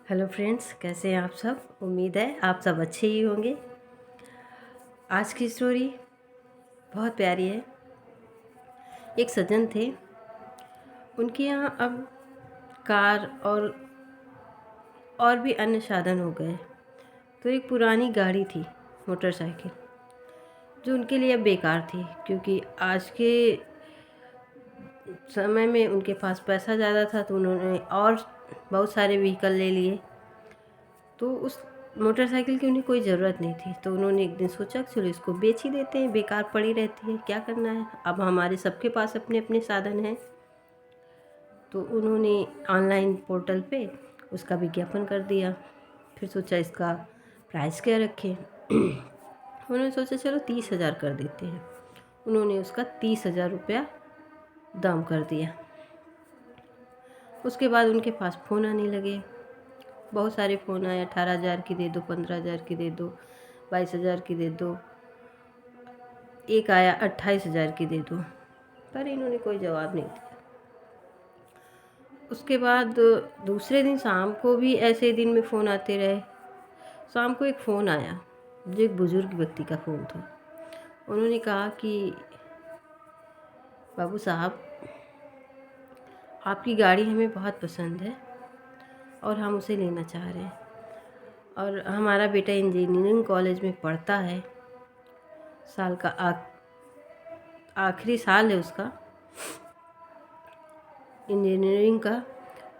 Hello friends, कैसे हैं आप सब। उम्मीद है आप सब अच्छे ही होंगे। आज की स्टोरी बहुत प्यारी है। एक सज्जन थे, उनके यहाँ अब कार और भी अन्य साधन हो गए। तो एक पुरानी गाड़ी थी, मोटरसाइकिल, जो उनके लिए अब बेकार थी, क्योंकि आज के समय में उनके पास पैसा ज़्यादा था, तो उन्होंने और बहुत सारे व्हीकल ले लिए। तो उस मोटरसाइकिल की उन्हें कोई ज़रूरत नहीं थी। तो उन्होंने एक दिन सोचा कि चलो इसको बेच ही देते हैं, बेकार पड़ी रहती है, क्या करना है। अब हमारे सबके पास अपने अपने साधन हैं। तो उन्होंने ऑनलाइन पोर्टल पे उसका विज्ञापन कर दिया। फिर सोचा इसका प्राइस क्या रखें। उन्होंने सोचा चलो 30,000 कर देते हैं। उन्होंने उसका 30,000 रुपया दाम कर दिया। उसके बाद उनके पास फ़ोन आने लगे, बहुत सारे फ़ोन आए। 18,000 की दे दो, 15,000 की दे दो, 22,000 की दे दो। एक आया 28,000 की दे दो, पर इन्होंने कोई जवाब नहीं दिया। उसके बाद दूसरे दिन शाम को भी ऐसे दिन में फ़ोन आते रहे। शाम को एक फ़ोन आया, जो एक बुज़ुर्ग व्यक्ति का फ़ोन था। उन्होंने कहा कि बाबू साहब, आपकी गाड़ी हमें बहुत पसंद है और हम उसे लेना चाह रहे हैं। और हमारा बेटा इंजीनियरिंग कॉलेज में पढ़ता है, साल का आखिरी साल है उसका इंजीनियरिंग का।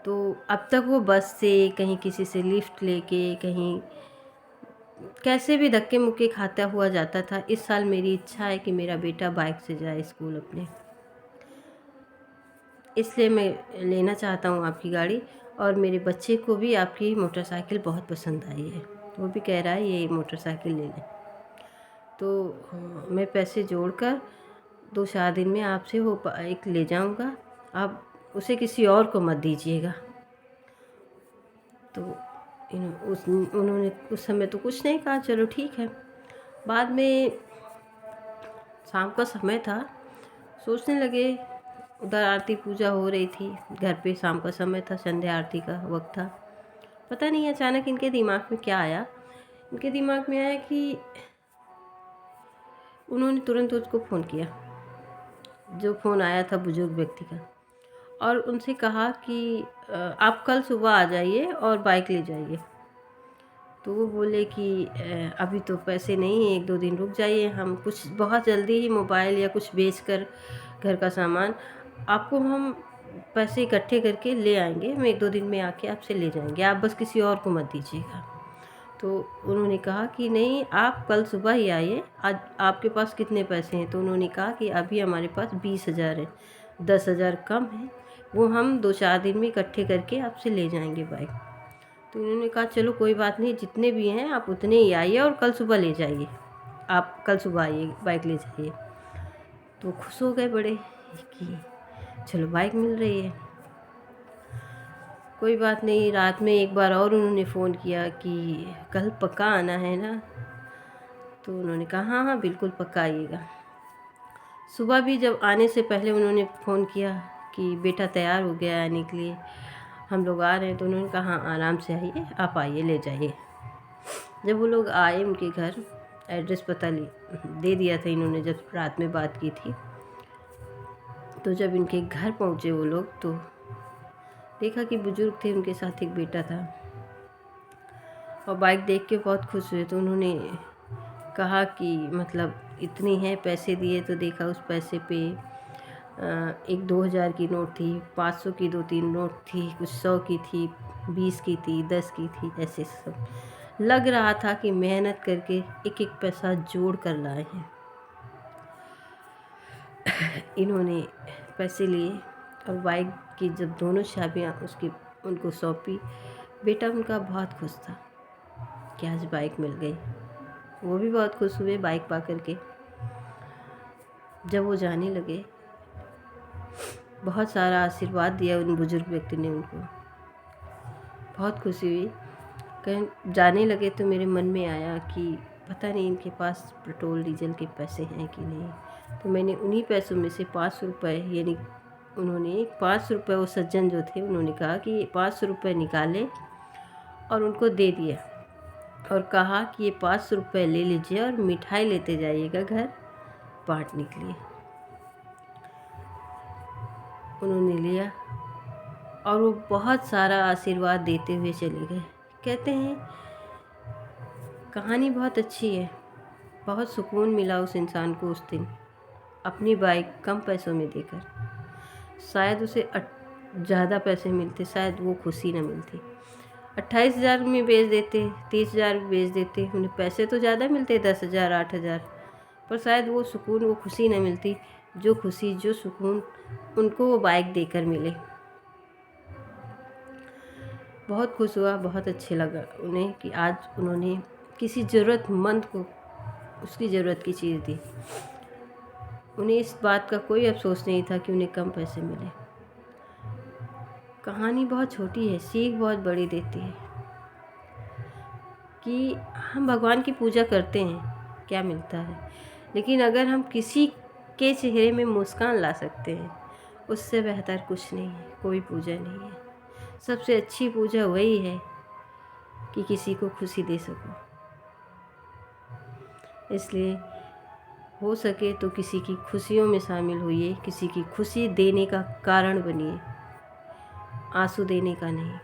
तो अब तक वो बस से, कहीं किसी से लिफ्ट लेके, कहीं कैसे भी धक्के मुक्के खाता हुआ जाता था। इस साल मेरी इच्छा है कि मेरा बेटा बाइक से जाए स्कूल अपने, इसलिए मैं लेना चाहता हूँ आपकी गाड़ी। और मेरे बच्चे को भी आपकी मोटरसाइकिल बहुत पसंद आई है, वो भी कह रहा है ये मोटरसाइकिल ले लें। तो मैं पैसे जोड़कर 2-4 दिन में आपसे वो बाइक ले जाऊँगा, आप उसे किसी और को मत दीजिएगा। तो उन्होंने उस समय तो कुछ नहीं कहा, चलो ठीक है। बाद में शाम का समय था, सोचने लगे, उधर आरती पूजा हो रही थी घर पे। शाम का समय था, संध्या आरती का वक्त था। पता नहीं अचानक इनके दिमाग में क्या आया। इनके दिमाग में आया कि उन्होंने तुरंत उसको फ़ोन किया, जो फ़ोन आया था बुजुर्ग व्यक्ति का, और उनसे कहा कि आप कल सुबह आ जाइए और बाइक ले जाइए। तो वो बोले कि अभी तो पैसे नहीं हैं, 1-2 दिन रुक जाइए, हम कुछ बहुत जल्दी ही मोबाइल या कुछ बेचकर घर का सामान आपको हम पैसे इकट्ठे करके ले आएंगे, हम 1-2 दिन में आके आपसे ले जाएंगे, आप बस किसी और को मत दीजिएगा। तो उन्होंने कहा कि नहीं, आप कल सुबह ही आइए, आज आपके पास कितने पैसे हैं। तो उन्होंने कहा कि अभी हमारे पास 20,000 है, 10,000 कम है, वो हम 2-4 दिन में इकट्ठे करके आपसे ले जाएंगे बाइक। तो उन्होंने कहा चलो कोई बात नहीं, जितने भी हैं आप उतने ही आइए और कल सुबह ले जाइए, आप कल सुबह आइए, बाइक ले जाइए। तो खुश हो गए बड़े कि चलो बाइक मिल रही है। कोई बात नहीं, रात में एक बार और उन्होंने फ़ोन किया कि कल पक्का आना है ना। तो उन्होंने कहा हाँ हाँ बिल्कुल पक्का आइएगा। सुबह भी जब आने से पहले उन्होंने फ़ोन किया कि बेटा तैयार हो गया आने के लिए, हम लोग आ रहे हैं। तो उन्होंने कहा हाँ आराम से आइए, आप आइए ले जाइए। जब वो लोग आए उनके घर, एड्रेस पता दे दिया था इन्होंने जब रात में बात की थी। तो जब इनके घर पहुँचे वो लोग, तो देखा कि बुजुर्ग थे, उनके साथ एक बेटा था, और बाइक देख के बहुत खुश हुए। तो उन्होंने कहा कि मतलब इतनी है, पैसे दिए तो देखा उस पैसे पे एक 2,000 की नोट थी, 500 की 2-3 नोट थी, कुछ 100 की थी, 20 की थी, 10 की थी, ऐसे सब लग रहा था कि मेहनत करके एक एक पैसा जोड़ कर लाए हैं। इन्होंने पैसे लिए और बाइक की जब दोनों चाबियाँ उसकी उनको सौंपी, बेटा उनका बहुत खुश था कि आज बाइक मिल गई। वो भी बहुत खुश हुए बाइक पा करके। जब वो जाने लगे, बहुत सारा आशीर्वाद दिया उन बुजुर्ग व्यक्ति ने उनको, बहुत खुशी हुई। कहीं जाने लगे तो मेरे मन में आया कि पता नहीं इनके पास पेट्रोल डीजल के पैसे हैं कि नहीं। तो मैंने उन्हीं पैसों में से 500 रुपये, यानी उन्होंने 500 रुपये, वो सज्जन जो थे उन्होंने कहा कि 500 रुपये निकाले और उनको दे दिया और कहा कि ये 500 रुपये ले लीजिए और मिठाई लेते जाइएगा घर बांटने के लिए। उन्होंने लिया और वो बहुत सारा आशीर्वाद देते हुए चले गए। कहते हैं कहानी बहुत अच्छी है, बहुत सुकून मिला उस इंसान को उस दिन अपनी बाइक कम पैसों में देकर। शायद उसे ज़्यादा पैसे मिलते, शायद वो खुशी न मिलती। 28,000 में बेच देते, 30,000 में बेच देते, उन्हें पैसे तो ज़्यादा मिलते 10,000 8,000, पर शायद वो सुकून, वो खुशी न मिलती जो खुशी, जो सुकून उनको वो बाइक देकर मिले। बहुत खुश हुआ, बहुत अच्छे लगा उन्हें कि आज उन्होंने किसी ज़रूरतमंद को उसकी ज़रूरत की चीज़ दी। उन्हें इस बात का कोई अफसोस नहीं था कि उन्हें कम पैसे मिले। कहानी बहुत छोटी है, सीख बहुत बड़ी देती है कि हम भगवान की पूजा करते हैं, क्या मिलता है, लेकिन अगर हम किसी के चेहरे में मुस्कान ला सकते हैं, उससे बेहतर कुछ नहीं है, कोई पूजा नहीं है। सबसे अच्छी पूजा वही है कि किसी को खुशी दे सको। इसलिए हो सके तो किसी की खुशियों में शामिल होइए, किसी की खुशी देने का कारण बनिए, आंसू देने का नहीं।